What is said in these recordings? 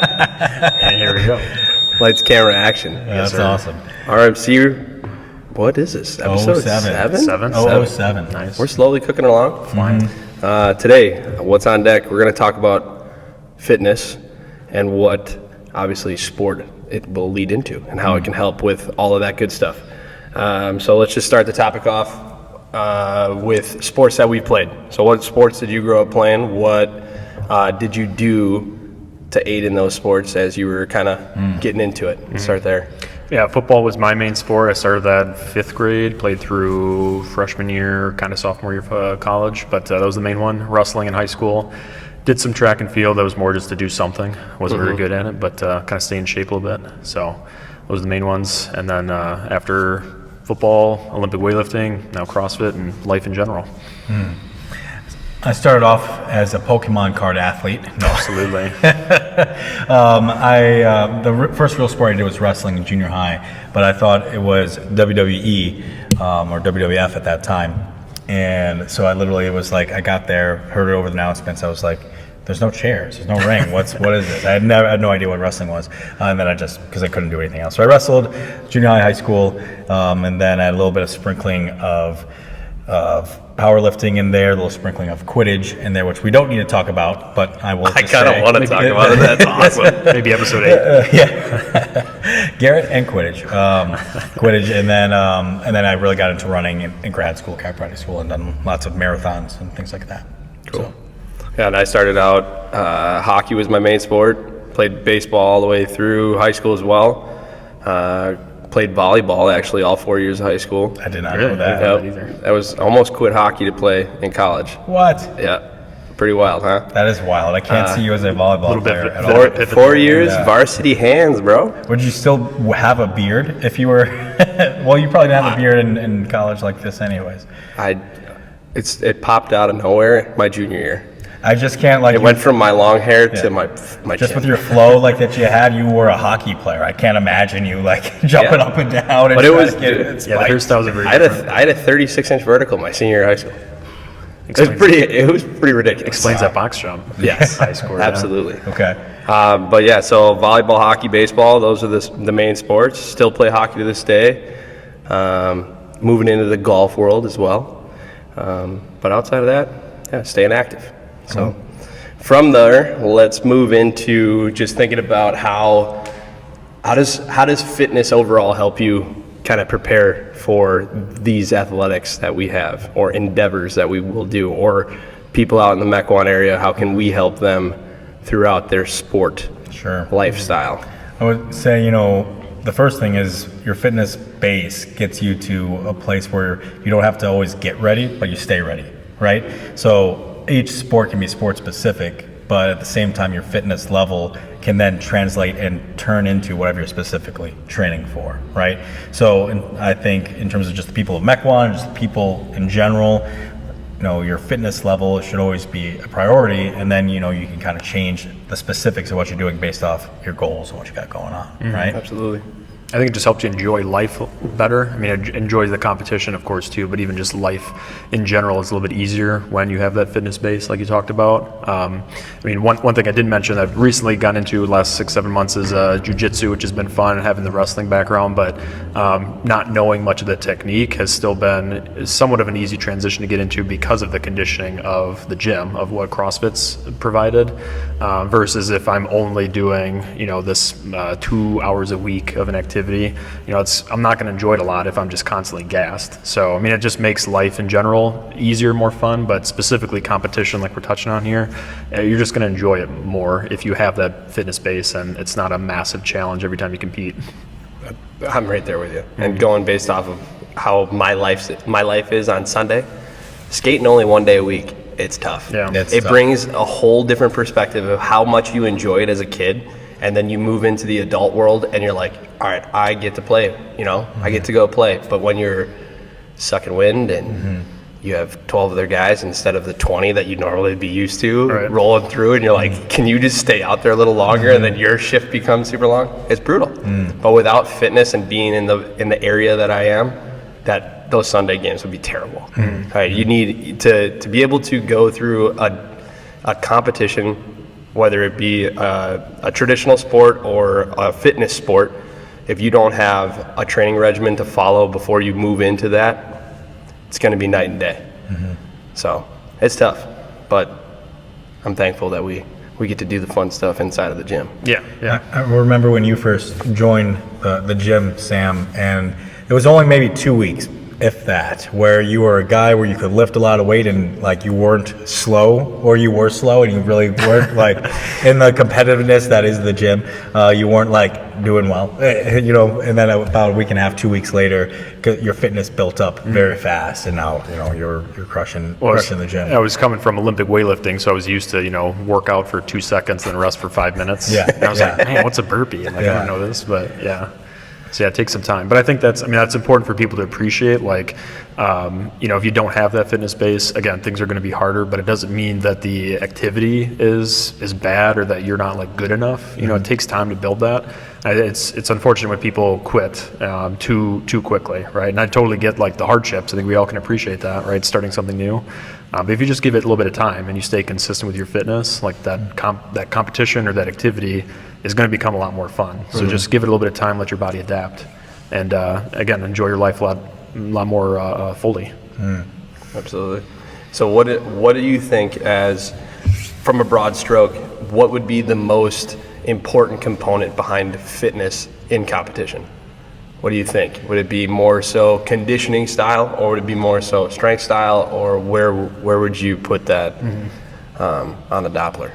And here we go. Lights, camera, action. That's awesome. RMC, what is this? Episode 7? 7. Nice. We're slowly cooking along. Flying. Today, what's on deck, we're going to talk about fitness and what, obviously, sport it will lead into and how it can help with all of that good stuff. So let's just start the topic off with sports that we've played. So what sports did you grow up playing? What did you do to aid in those sports as you were kind of getting into it? Start there. Yeah, football was my main sport. I started that 5th grade, played through freshman year, kind of sophomore year of college, but that was the main one. Wrestling in high school. Did some track and field. That was more just to do something. Wasn't very good at it, but kind of stay in shape a little bit. So those are the main ones. And then after football, Olympic weightlifting, now CrossFit, and life in general. I started off as a Pokemon card athlete. No. Absolutely. The first real sport I did was wrestling in junior high, but I thought it was WWE or WWF at that time. And so I literally was like, I got there, heard it over the announcements. I was like, there's no chairs, there's no ring. What is this? I had no idea what wrestling was. And then because I couldn't do anything else. So I wrestled junior high school, and then I had a little bit of sprinkling of powerlifting in there, a little sprinkling of Quidditch in there, which we don't need to talk about, but I will just I kind of want to talk about it. That's awesome. Maybe episode 8. Yeah. Garrett and Quidditch. Quidditch, and then I really got into running in grad school, chiropractic school, and done lots of marathons and things like that. Cool. So. Yeah, and I started out, hockey was my main sport. Played baseball all the way through high school as well. Played volleyball actually all 4 years of high school. I did not know that. Yep. I was almost quit hockey to play in college. What? Yeah, pretty wild, huh? That is wild. I can't see you as a volleyball player at all. 4 years, varsity hands, bro. Would you still have a beard if you were? Well, you probably didn't have a beard in college like this, anyways. It popped out of nowhere my junior year. I just can't It went from my long hair to my just chin. with your flow like that you had, you were a hockey player. I can't imagine you like jumping up and down. But it was The hairstyles are very different. I had a 36-inch vertical my senior year of high school. It was pretty ridiculous. Explains that box jump. Yes, High score. absolutely. Okay. But yeah, so volleyball, hockey, baseball, those are the main sports. Still play hockey to this day. Moving into the golf world as well. But outside of that, yeah, staying active. So from there, let's move into just thinking about how does fitness overall help you kind of prepare for these athletics that we have or endeavors that we will do, or people out in the Mequon area, how can we help them throughout their sport lifestyle? I would say, the first thing is your fitness base gets you to a place where you don't have to always get ready, but you stay ready, right? So each sport can be sport specific, but at the same time your fitness level can then translate and turn into whatever you're specifically training for, right? So I think in terms of just the people of Mequon, just people in general, your fitness level should always be a priority, and then you can kind of change the specifics of what you're doing based off your goals and what you got going on, right? Absolutely. I think it just helps you enjoy life better. I mean, it enjoys the competition, of course, too, but even just life in general is a little bit easier when you have that fitness base, like you talked about. One thing I did mention that I've recently gotten into the last 6-7 months is jiu-jitsu, which has been fun, and having the wrestling background, but not knowing much of the technique has still been somewhat of an easy transition to get into because of the conditioning of the gym, of what CrossFit's provided, versus if I'm only doing, this 2 hours a week of an activity. I'm not going to enjoy it a lot if I'm just constantly gassed. So, it just makes life in general easier, more fun, but specifically competition like we're touching on here, you're just going to enjoy it more if you have that fitness base and it's not a massive challenge every time you compete. I'm right there with you. And going based off of how my life is on Sunday, skating only 1 day a week, it's tough. Yeah. It brings a whole different perspective of how much you enjoy it as a kid. And then you move into the adult world and you're like, all right, I get to play, I get to go play. But when you're sucking wind and you have 12 other guys instead of the 20 that you'd normally be used to rolling through, and you're like, can you just stay out there a little longer and then your shift becomes super long? It's brutal. But without fitness and being in the area that I am, those Sunday games would be terrible. Right? You need to be able to go through a competition whether it be a traditional sport or a fitness sport. If you don't have a training regimen to follow before you move into that, it's going to be night and day. So it's tough, but I'm thankful that we get to do the fun stuff inside of the gym. Yeah. I remember when you first joined the gym, Sam, and it was only maybe 2 weeks, if that, where you were a guy where you could lift a lot of weight and like you weren't slow, or you were slow and you really weren't like in the competitiveness that is the gym, you weren't like doing well, and then about a week and a half, 2 weeks later, your fitness built up very fast, and now you're crushing the gym. I was coming from Olympic weightlifting, so I was used to work out for 2 seconds and rest for 5 minutes. Yeah. And I was like, man, what's a burpee? And I don't know this, but yeah. So yeah, it takes some time, but I think that's important for people to appreciate. Like, if you don't have that fitness base, again, things are going to be harder. But it doesn't mean that the activity is bad or that you're not like good enough. It takes time to build that. It's unfortunate when people quit too quickly, right? And I totally get like the hardships. I think we all can appreciate that, right? Starting something new. But if you just give it a little bit of time and you stay consistent with your fitness, like that competition or that activity is going to become a lot more fun. So just give it a little bit of time, let your body adapt, and again, enjoy your life a lot more fully. Absolutely. So what do you think, as from a broad stroke, what would be the most important component behind fitness in competition? What do you think? Would it be more so conditioning style, or would it be more so strength style, or where would you put that on the Doppler?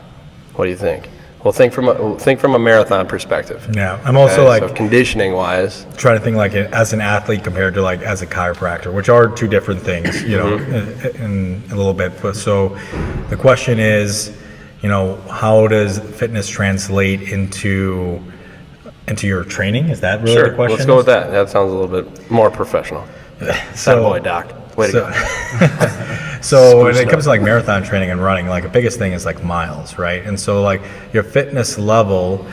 What do you think? Well, think from a marathon perspective. Yeah, I'm also so conditioning wise, trying to think like as an athlete compared to like as a chiropractor, which are two different things, in a little bit. But so the question is, how does fitness translate into your training? Is that really the question? Let's go with that. That sounds a little bit more professional. Boy, Doc. Way to go. So when it comes to like marathon training and running, like the biggest thing is like miles, right? And so like your fitness level,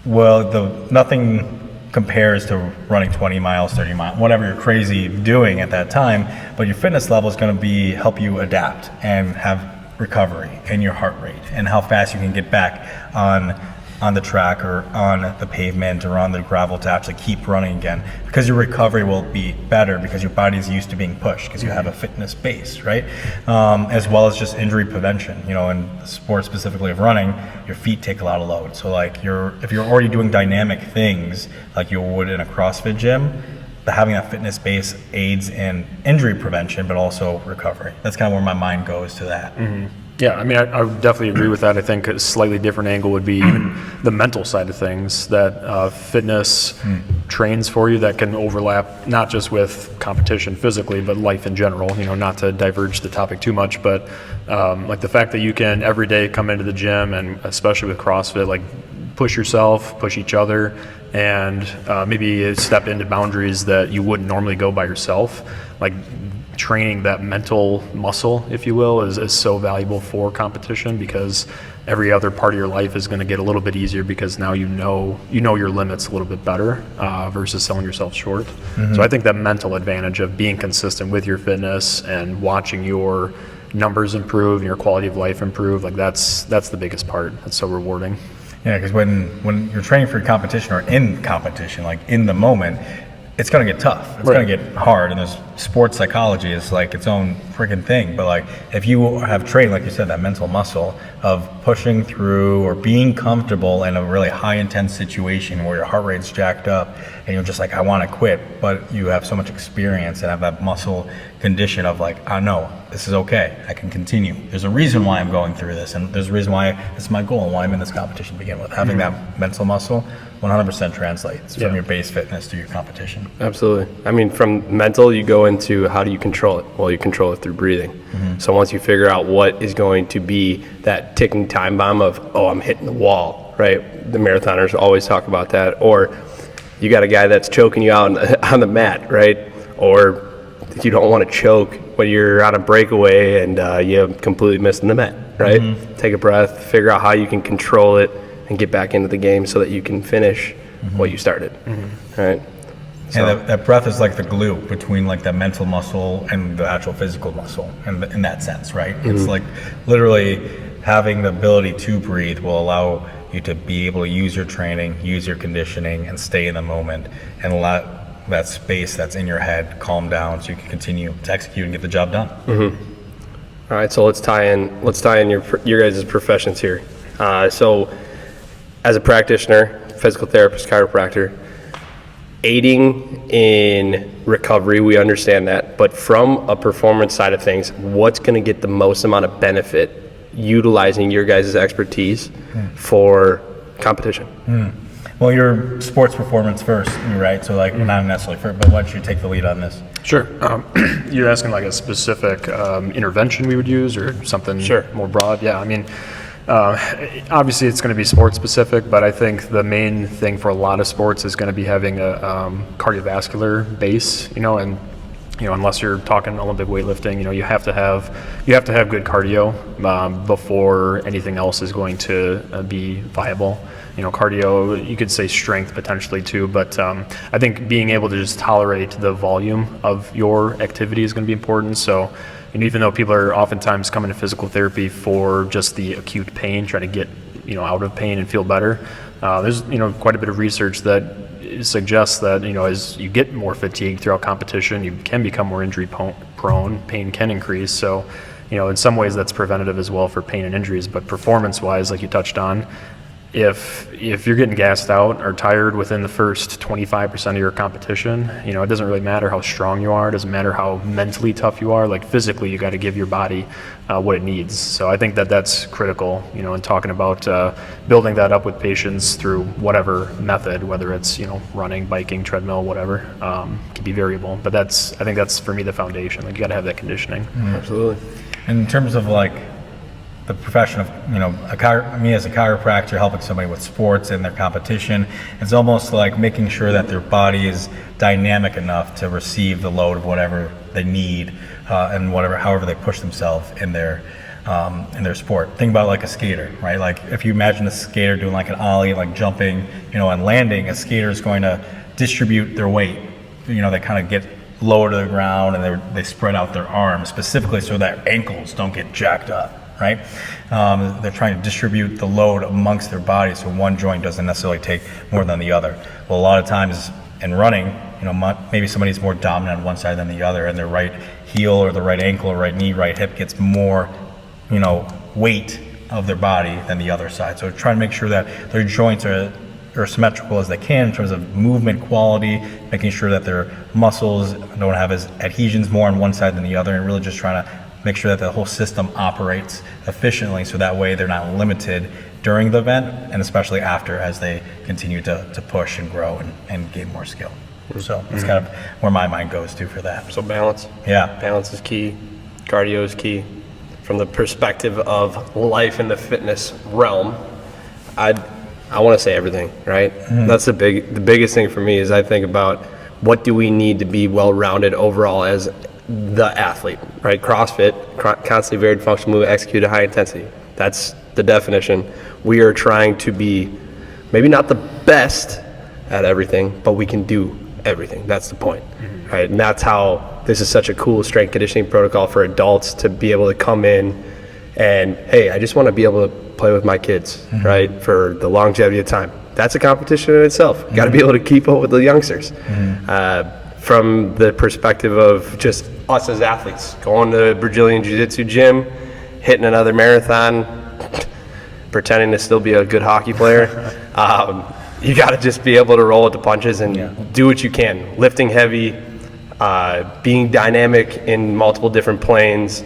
nothing compares to running 20 miles, 30 miles, whatever you're crazy doing at that time, but your fitness level is going to help you adapt and have recovery and your heart rate and how fast you can get back on the track or on the pavement or on the gravel to actually keep running again, because your recovery will be better because your body is used to being pushed because you have a fitness base, right? As well as just injury prevention. In the sport specifically of running, your feet take a lot of load. So like if you're already doing dynamic things like you would in a CrossFit gym, having that fitness base aids in injury prevention, but also recovery. That's kind of where my mind goes to that. Yeah, I would definitely agree with that. I think a slightly different angle would be even the mental side of things, that fitness trains for you that can overlap not just with competition physically, but life in general, not to diverge the topic too much, but like the fact that you can every day come into the gym, and especially with CrossFit, like push yourself, push each other, and maybe step into boundaries that you wouldn't normally go by yourself. Like training that mental muscle, if you will, is so valuable for competition, because every other part of your life is going to get a little bit easier because now you know your limits a little bit better versus selling yourself short. So I think that mental advantage of being consistent with your fitness and watching your numbers improve and your quality of life improve, like that's the biggest part. That's so rewarding. Yeah, because when you're training for competition or in competition, like in the moment, it's going to get tough. It's going to get hard, and there's sports psychology is like its own freaking thing. But like if you have trained, like you said, that mental muscle of pushing through or being comfortable in a really high intense situation where your heart rate's jacked up and you're just like, I want to quit, but you have so much experience and have that muscle condition of like, I know this is okay, I can continue. There's a reason why I'm going through this, and there's a reason why it's my goal and why I'm in this competition to begin with. Having that mental muscle 100% translates from your base fitness to your competition. Absolutely. From mental, you go into how do you control it? Well, you control it through breathing. So once you figure out what is going to be that ticking time bomb of, I'm hitting the wall, right? The marathoners always talk about that. Or you got a guy that's choking you out on the mat, right? Or you don't want to choke when you're on a breakaway and you completely missing the mat, right? Take a breath, figure out how you can control it and get back into the game so that you can finish what you started, right? So. And that breath is like the glue between like that mental muscle and the actual physical muscle, in that sense, right? It's like literally having the ability to breathe will allow you to be able to use your training, use your conditioning, and stay in the moment, and let that space that's in your head calm down so you can continue to execute and get the job done. All right, so let's tie in your guys' professions here. So as a practitioner, physical therapist, chiropractor, aiding in recovery, we understand that, but from a performance side of things, what's going to get the most amount of benefit utilizing your guys' expertise for competition? Well, your sports performance first, right? So like not necessarily first, but why don't you take the lead on this? Sure. You're asking like a specific intervention we would use or something more broad? Yeah, I mean, obviously it's going to be sports specific, but I think the main thing for a lot of sports is going to be having a cardiovascular base, and unless you're talking Olympic weightlifting, you have to have good cardio before anything else is going to be viable. Cardio, you could say strength potentially too, but I think being able to just tolerate the volume of your activity is going to be important. So, even though people are oftentimes coming to physical therapy for just the acute pain, trying to get out of pain and feel better, there's quite a bit of research that suggests that as you get more fatigued throughout competition, you can become more injury prone. Pain can increase. So, in some ways that's preventative as well for pain and injuries. But performance-wise, like you touched on, if you're getting gassed out or tired within the first 25% of your competition, it doesn't really matter how strong you are. It doesn't matter how mentally tough you are. Like physically, you got to give your body what it needs. So I think that that's critical, in talking about building that up with patients through whatever method, whether it's, running, biking, treadmill, whatever, can be variable. But I think that's for me the foundation. Like you got to have that conditioning. Absolutely. In terms of like the profession of, me as a chiropractor helping somebody with sports and their competition, it's almost like making sure that their body is dynamic enough to receive the load of whatever they need and however they push themselves in their sport. Think about like a skater, right? Like if you imagine a skater doing like an ollie, like jumping, and landing, a skater is going to distribute their weight. They kind of get lower to the ground and they spread out their arms specifically so that ankles don't get jacked up. Right? They're trying to distribute the load amongst their bodies so one joint doesn't necessarily take more than the other. Well, a lot of times in running, maybe somebody's more dominant on one side than the other, and their right heel or the right ankle or right knee, right hip gets more, weight of their body than the other side. So try to make sure that their joints are symmetrical as they can in terms of movement quality, making sure that their muscles don't have as adhesions more on one side than the other, and really just trying to make sure that the whole system operates efficiently so that way they're not limited during the event and especially after as they continue to push and grow and gain more skill. So that's kind of where my mind goes to for that. So balance. Yeah. Balance is key. Cardio is key. From the perspective of life in the fitness realm, I want to say everything, right? That's the biggest thing for me is I think about what do we need to be well-rounded overall as the athlete, right? CrossFit, constantly varied functional movement, executed high intensity. That's the definition. We are trying to be maybe not the best at everything, but we can do everything. That's the point, right? And that's how this is such a cool strength conditioning protocol for adults to be able to come in and, hey, I just want to be able to play with my kids, right? For the longevity of time. That's a competition in itself. You got to be able to keep up with the youngsters. From the perspective of just us as athletes, going to the Brazilian Jiu-Jitsu gym, hitting another marathon, pretending to still be a good hockey player. You got to just be able to roll with the punches and do what you can. Lifting heavy, being dynamic in multiple different planes,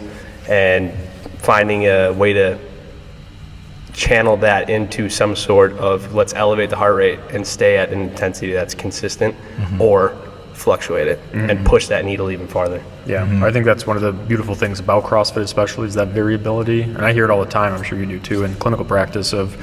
and finding a way to channel that into some sort of let's elevate the heart rate and stay at an intensity that's consistent or fluctuate it and push that needle even farther. Yeah, I think that's one of the beautiful things about CrossFit especially is that variability, and I hear it all the time, I'm sure you do too, in clinical practice of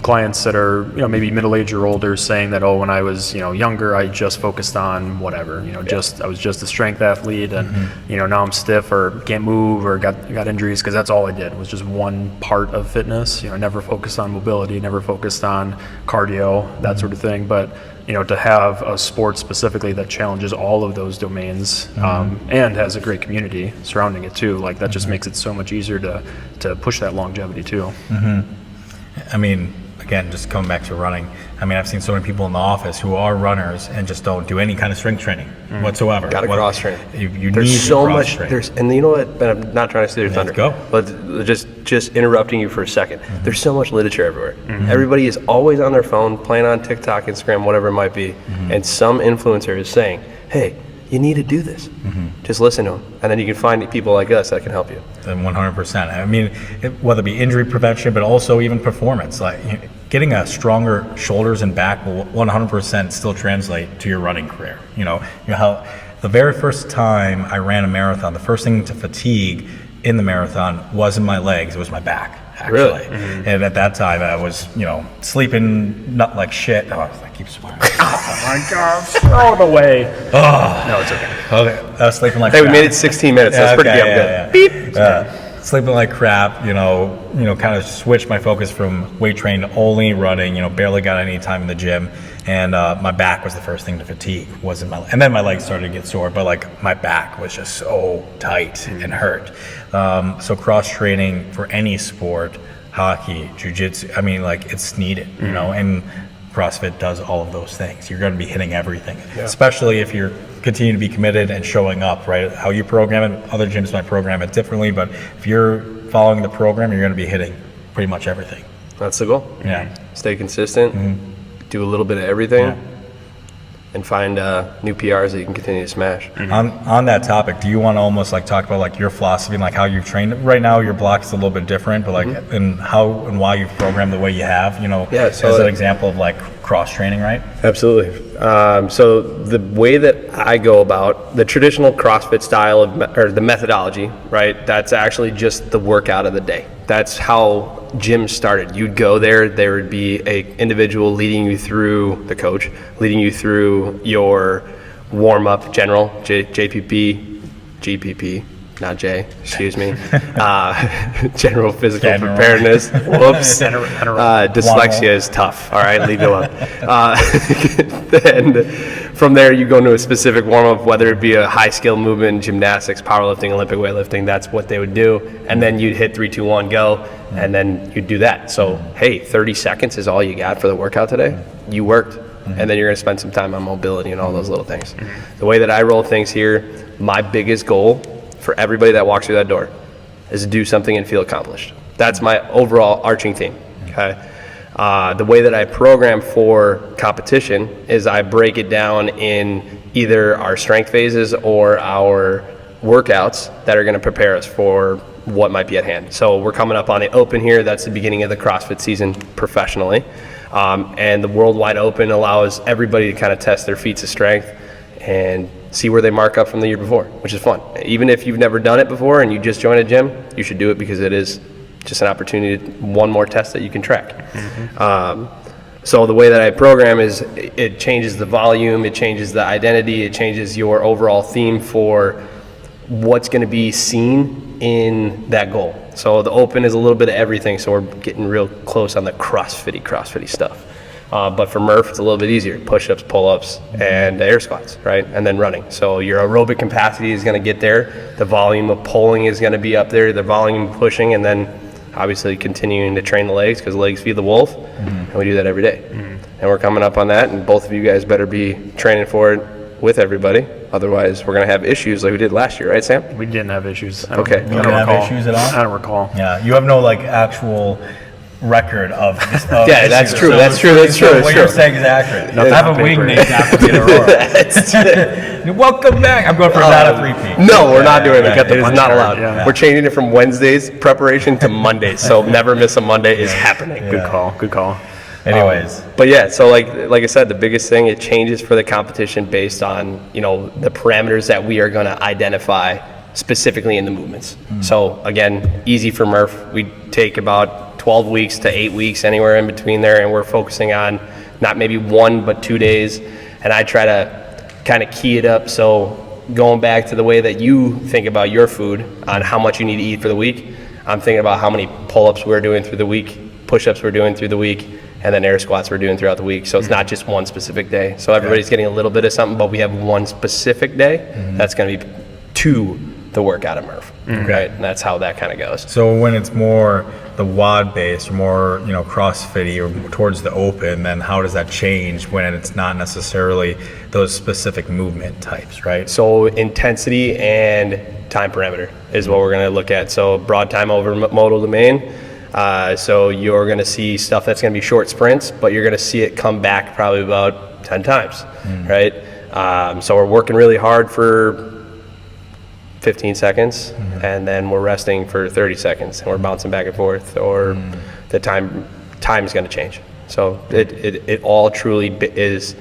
clients that are, maybe middle-aged or older saying that, when I was, younger, I just focused on whatever, I was just a strength athlete, and, now I'm stiff or can't move or got injuries, because that's all I did was just one part of fitness. I never focused on mobility, never focused on cardio, that sort of thing. But, to have a sport specifically that challenges all of those domains, and has a great community surrounding it too, like that just makes it so much easier to push that longevity too. I mean, again, just coming back to running, I mean, I've seen so many people in the office who are runners and just don't do any kind of strength training whatsoever. Got to cross train. You there's need so to much. cross-train. And you know what? Ben, I'm not trying to steal your thunder. Go. But just interrupting you for a second. There's so much literature everywhere. Everybody is always on their phone, playing on TikTok, Instagram, whatever it might be, and some influencer is saying, "Hey, you need to do this." Just listen to them, and then you can find people like us that can help you. 100%. I mean, whether it be injury prevention, but also even performance, like getting a stronger shoulders and back will 100% still translate to your running career. You know how the very first time I ran a marathon, the first thing to fatigue in the marathon wasn't my legs, it was my back, actually. Really? And at that time I was, sleeping not like shit. Oh, I keep swearing. Oh my God, throw it away. Oh. No, it's okay. Okay, I was sleeping like Hey, crap. we made it 16 minutes. That's pretty damn good. Beep. Sleeping like crap, kind of switched my focus from weight training to only running, barely got any time in the gym. And my back was the first thing to fatigue, and then my legs started to get sore, but like my back was just so tight and hurt. So cross training for any sport, hockey, jiu-jitsu, I mean, like it's needed, and CrossFit does all of those things. You're going to be hitting everything, especially if you're continue to be committed and showing up, right? How you program it, other gyms might program it differently, but if you're following the program, you're going to be hitting pretty much everything. That's the goal. Yeah. Stay consistent, do a little bit of everything, and find new PRs that you can continue to smash. On that topic, do you want to almost like talk about like your philosophy and like how you've trained? Right now, your block is a little bit different, but like and how and why you've programmed the way you have, as an example of like cross training, right? Absolutely. So the way that I go about the traditional CrossFit style or the methodology, right? That's actually just the workout of the day. That's how gyms started. You'd go there would be a individual leading you through, the coach, leading you through your warm-up general, JPP, GPP, not J, excuse me, general physical preparedness. Whoops. Dyslexia is tough. All right, leave it alone. Then from there, you go into a specific warm-up, whether it be a high-skill movement, gymnastics, powerlifting, Olympic weightlifting, that's what they would do. And then you'd hit 3, 2, 1, go, and then you'd do that. So, hey, 30 seconds is all you got for the workout today? You worked. And then you're going to spend some time on mobility and all those little things. The way that I roll things here, my biggest goal for everybody that walks through that door is to do something and feel accomplished. That's my overall arching theme. Okay. The way that I program for competition is I break it down in either our strength phases or our workouts that are going to prepare us for what might be at hand. So we're coming up on the Open here. That's the beginning of the CrossFit season professionally. And the Worldwide Open allows everybody to kind of test their feats of strength and see where they mark up from the year before, which is fun. Even if you've never done it before and you just joined a gym, you should do it because it is just an opportunity, one more test that you can track. So the way that I program is it changes the volume, it changes the identity, it changes your overall theme for what's going to be seen in that goal. So the Open is a little bit of everything, so we're getting real close on the CrossFitty stuff. But for Murph, it's a little bit easier. Push-ups, pull-ups, and air squats, right? And then running. So your aerobic capacity is going to get there. The volume of pulling is going to be up there. The volume of pushing, and then obviously continuing to train the legs because legs feed the wolf. And we do that every day. And we're coming up on that, and both of you guys better be training for it with everybody. Otherwise, we're going to have issues like we did last year, right, Sam? We didn't have issues. Okay. You don't have issues at all? I don't recall. Yeah, you have no like actual record of yeah, that's true. That's true. What you're saying is accurate. I have a wing named after me in Aurora. Welcome back. I'm going for not a repeat. No, we're not doing that. It is not allowed. Yeah. We're changing it from Wednesdays preparation to Mondays. So never miss a Monday is happening. Good call. Anyways, but yeah, so like I said, the biggest thing, it changes for the competition based on the parameters that we are going to identify specifically in the movements. So again, easy for Murph. We take about 12 weeks to 8 weeks, anywhere in between there, and we're focusing on not maybe 1 but 2 days, and I try to kind of key it up. So going back to the way that you think about your food on how much you need to eat for the week, I'm thinking about how many pull-ups we're doing through the week, push-ups we're doing through the week, and then air squats we're doing throughout the week. So it's not just one specific day. So everybody's getting a little bit of something, but we have one specific day that's going to be to the workout at Murph, right? And that's how that kind of goes. So when it's more the WOD based, or more, you know, CrossFit-y or towards the open, then how does that change when it's not necessarily those specific movement types, right? So intensity and time parameter is what we're going to look at. So broad time over modal domain. So you're going to see stuff that's going to be short sprints, but you're going to see it come back probably about 10 times, right? So we're working really hard for 15 seconds, and then we're resting for 30 seconds, and we're bouncing back and forth, or the time is going to change. So it all truly is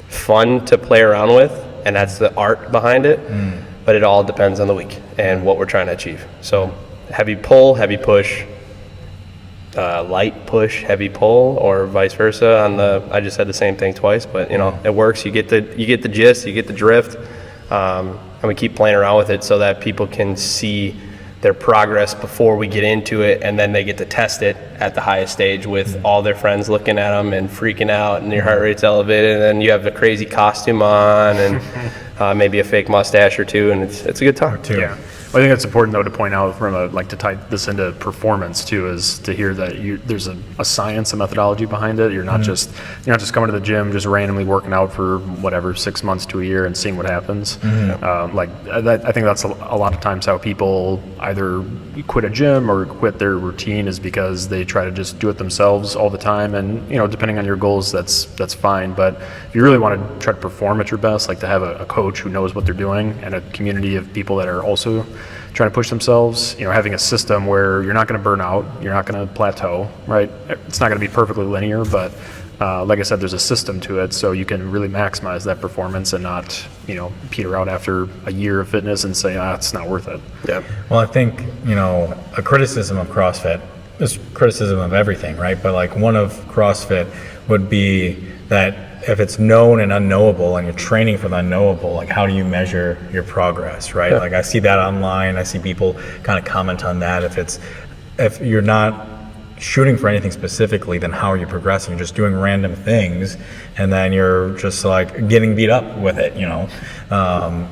fun to play around with, and that's the art behind it, but it all depends on the week and what we're trying to achieve. So heavy pull, heavy push, light push, heavy pull, or vice versa. I just said the same thing twice, but you know, it works. You get the gist, you get the drift. And we keep playing around with it so that people can see their progress before we get into it, and then they get to test it at the highest stage with all their friends looking at them and freaking out, and your heart rate's elevated, and then you have a crazy costume on, and maybe a fake mustache or two, and it's a good time. Yeah. Well, I think it's important though to point out to tie this into performance too, is to hear that there's a science, a methodology behind it. You're not just coming to the gym, just randomly working out for whatever 6 months to a year and seeing what happens. I think that's a lot of times how people either quit a gym or quit their routine is because they try to just do it themselves all the time. And you know, depending on your goals, that's fine. But if you really want to try to perform at your best, like to have a coach who knows what they're doing and a community of people that are also trying to push themselves, you know, having a system where you're not going to burn out, you're not going to plateau, right? It's not going to be perfectly linear, but like I said, there's a system to it, so you can really maximize that performance and not, you know, peter out after a year of fitness and say, it's not worth it. Yeah. Well, I think, you know, a criticism of CrossFit is criticism of everything, right? But like one of CrossFit would be that if it's known and unknowable and you're training for the unknowable, like how do you measure your progress, right? Like I see that online, I see people kind of comment on that. If you're not shooting for anything specifically, then how are you progressing? You're just doing random things, and then you're just like getting beat up with it, you know?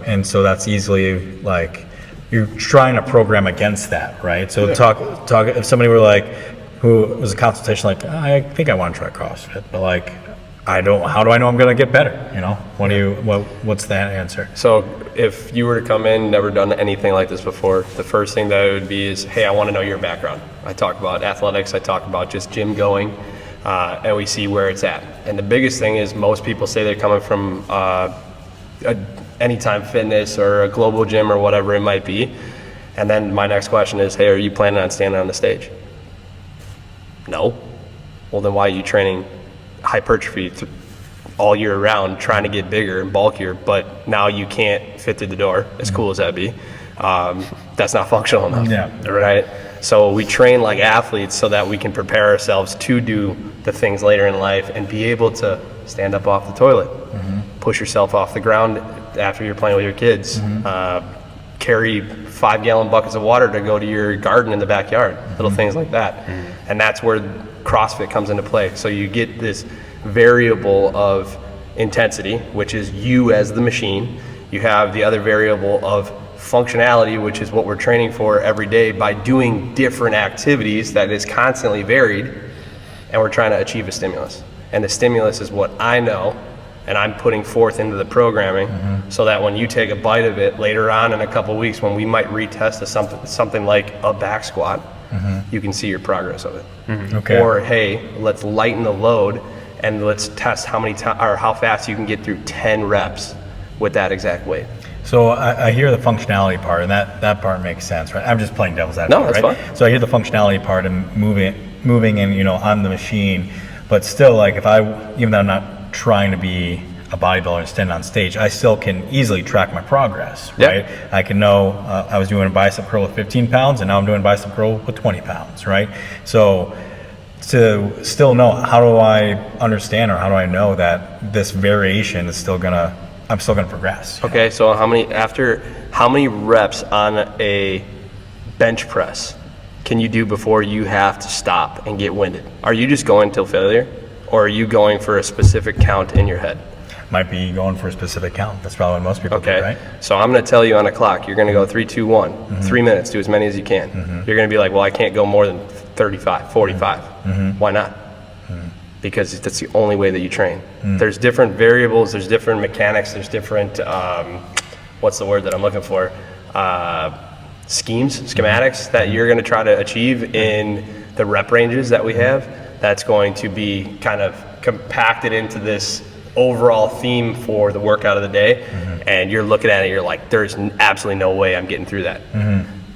And so that's easily like, you're trying to program against that, right? So talk, if somebody were like, who was a consultation, like, I think I want to try CrossFit, but like, how do I know I'm going to get better? You know, what's that answer? So if you were to come in, never done anything like this before, the first thing that it would be is, hey, I want to know your background. I talk about athletics, I talk about just gym going, and we see where it's at. And the biggest thing is most people say they're coming from Anytime Fitness or a global gym or whatever it might be. And then my next question is, hey, are you planning on standing on the stage? No. Well, then why are you training hypertrophy all year round, trying to get bigger and bulkier, but now you can't fit through the door, as cool as that be? That's not functional enough. Yeah. Right? So we train like athletes so that we can prepare ourselves to do the things later in life and be able to stand up off the toilet, push yourself off the ground after you're playing with your kids, carry 5-gallon buckets of water to go to your garden in the backyard, little things like that. And that's where CrossFit comes into play. So you get this variable of intensity, which is you as the machine. You have the other variable of functionality, which is what we're training for every day by doing different activities that is constantly varied, and we're trying to achieve a stimulus. And the stimulus is what I know, and I'm putting forth into the programming so that when you take a bite of it later on in a couple of weeks when we might retest something like a back squat, you can see your progress of it. Okay. Or, hey, let's lighten the load and let's test how fast you can get through 10 reps with that exact weight. So I hear the functionality part, and that part makes sense, right? I'm just playing devil's advocate, No, that's right? fine. So I hear the functionality part and moving and, you know, on the machine, but still, like, even though I'm not trying to be a bodybuilder and stand on stage, I still can easily track my progress, Yeah. right? I can know I was doing a bicep curl with 15 pounds and now I'm doing a bicep curl with 20 pounds, right? So to still know, how do I understand, or how do I know that this variation is I'm still gonna progress? You know? Okay, so how many reps on a bench press can you do before you have to stop and get winded? Are you just going till failure, or are you going for a specific count in your head? Might be going for a specific count. That's probably what most people do, right? So I'm going to tell you on a clock, you're going to go 3, 2, 1, 3 minutes, do as many as you can. You're going to be like, well, I can't go more than 35, 45. Why not? Because that's the only way that you train. There's different variables, there's different mechanics, there's different, what's the word that I'm looking for? Schematics that you're going to try to achieve in the rep ranges that we have. That's going to be kind of compacted into this overall theme for the workout of the day. And you're looking at it, you're like, there's absolutely no way I'm getting through that.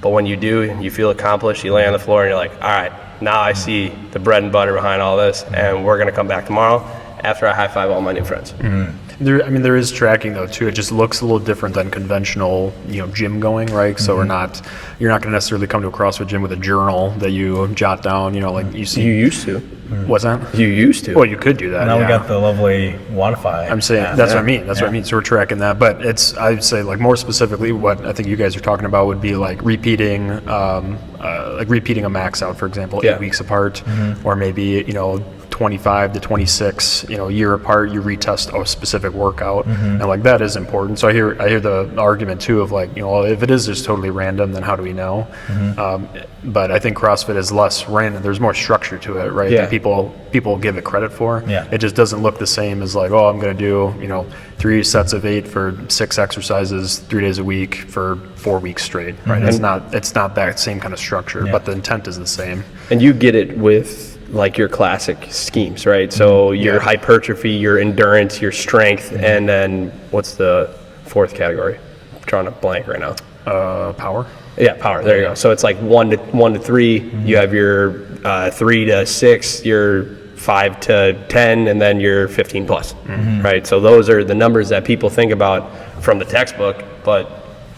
But when you do, you feel accomplished, you lay on the floor and you're like, all right, now I see the bread and butter behind all this, and we're going to come back tomorrow after I high five all my new friends. There is tracking though too. It just looks a little different than conventional, gym going, right? So you're not going to necessarily come to a CrossFit gym with a journal that you jot down, like you see. You used to. What's that? You used to. Well, you could do that. Now we got the lovely Wi-Fi. I'm saying that's what I mean. That's what I mean. So we're tracking that, but I'd say like more specifically, what I think you guys are talking about would be like repeating a max out, for example, 8 weeks apart, or maybe 25 to 26, a year apart, you retest a specific workout, and like that is important. So I hear the argument too of like, if it is just totally random, then how do we know? But I think CrossFit is less random. There's more structure to it, right? That people give it credit for. It just doesn't look the same as like, oh, I'm going to do 3 sets of 8 for 6 exercises 3 days a week for 4 weeks straight, right? It's not that same kind of structure, but the intent is the same. And you get it with like your classic schemes, right? So your hypertrophy, your endurance, your strength, and then what's the 4th category? I'm drawing a blank right now. Power. Yeah, power. There you go. So it's like 1 to 3. You have your 3 to 6, your 5 to 10, and then your 15 plus, right? So those are the numbers that people think about from the textbook, but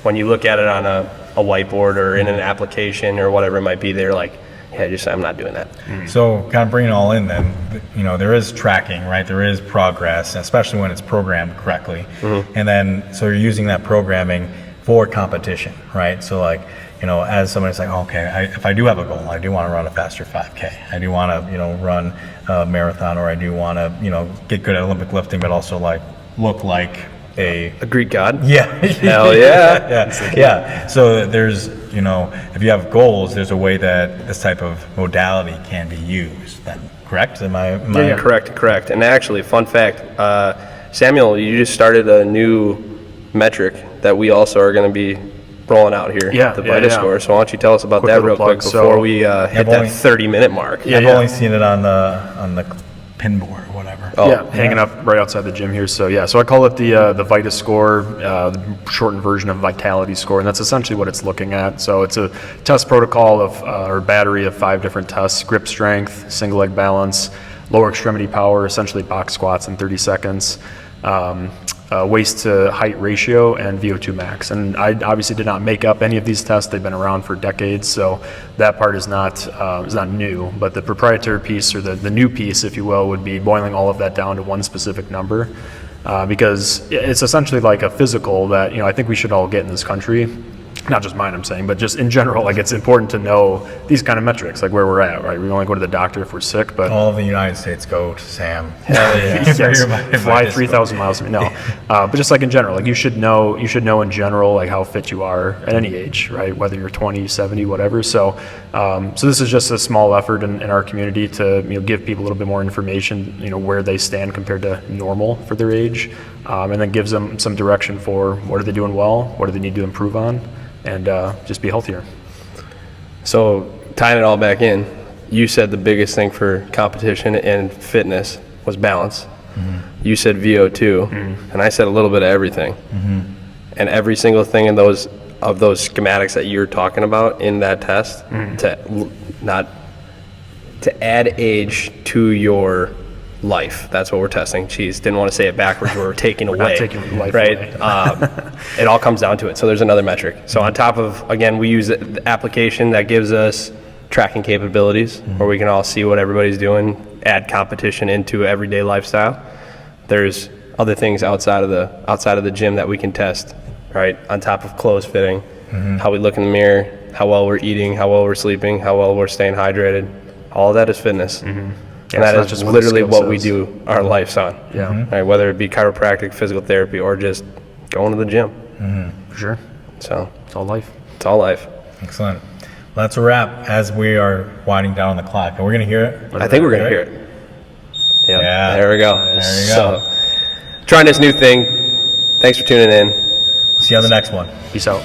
when you look at it on a whiteboard or in an application or whatever it might be, they're like, I'm not doing that. So kind of bring it all in then, there is tracking, right? There is progress, especially when it's programmed correctly. And then, so you're using that programming for competition, right? So like, as somebody's like, okay, if I do have a goal, I do want to run a faster 5K. I do want to, run a marathon, or I do want to, get good at Olympic lifting, but also like look like a Greek god. Yeah. Hell yeah. Yeah. So there's, if you have goals, there's a way that this type of modality can be used. Then, correct? Am I Correct. And actually, fun fact, Samuel, you just started a new metric that we also are going to be rolling out here. The VITA score. So why don't you tell us about that real quick before we hit that 30-minute mark? I've only seen it on the pin board or whatever. Hanging up right outside the gym here. So I call it the VITA score, the shortened version of vitality score, and that's essentially what it's looking at. So it's a test protocol or battery of 5 different tests: grip strength, single leg balance, lower extremity power, essentially box squats in 30 seconds, waist to height ratio, and VO2 max. And I obviously did not make up any of these tests. They've been around for decades, so that part is not new. But the proprietary piece, or the new piece, if you will, would be boiling all of that down to one specific number, because it's essentially like a physical that I think we should all get in this country. Not just mine, I'm saying, but just in general, like it's important to know these kind of metrics, like where we're at, right? We only go to the doctor if we're sick, but all of the United States go to Sam. Fly 3,000 miles. No, but just like in general, like you should know in general, like how fit you are at any age, right? Whether you're 20, 70, whatever. So this is just a small effort in our community to give people a little bit more information, where they stand compared to normal for their age, and then gives them some direction for what are they doing well, what do they need to improve on, and just be healthier. So tying it all back in, you said the biggest thing for competition and fitness was balance. You said VO2, and I said a little bit of everything. And every single thing in those schematics that you're talking about in that test, to add age to your life. That's what we're testing. Jeez, didn't want to say it backwards. We're taking away. not taking life right? away. It all comes down to it. So there's another metric. So on top of, again, we use the application that gives us tracking capabilities where we can all see what everybody's doing, add competition into everyday lifestyle. There's other things outside of the gym that we can test, right? On top of clothes fitting, how we look in the mirror, how well we're eating, how well we're sleeping, how well we're staying hydrated. All of that is fitness. And that is just literally what we do our lives on. Yeah. Right? Whether it be chiropractic, physical therapy, or just going to the gym. For sure. So It's all life. it's all life. Excellent. Well, that's a wrap as we are winding down the clock. And we're going to hear it. I think we're going to hear it. Yep. Yeah. There we go. There you So, trying this new thing. Thanks for tuning in. See you on the next one. Peace out.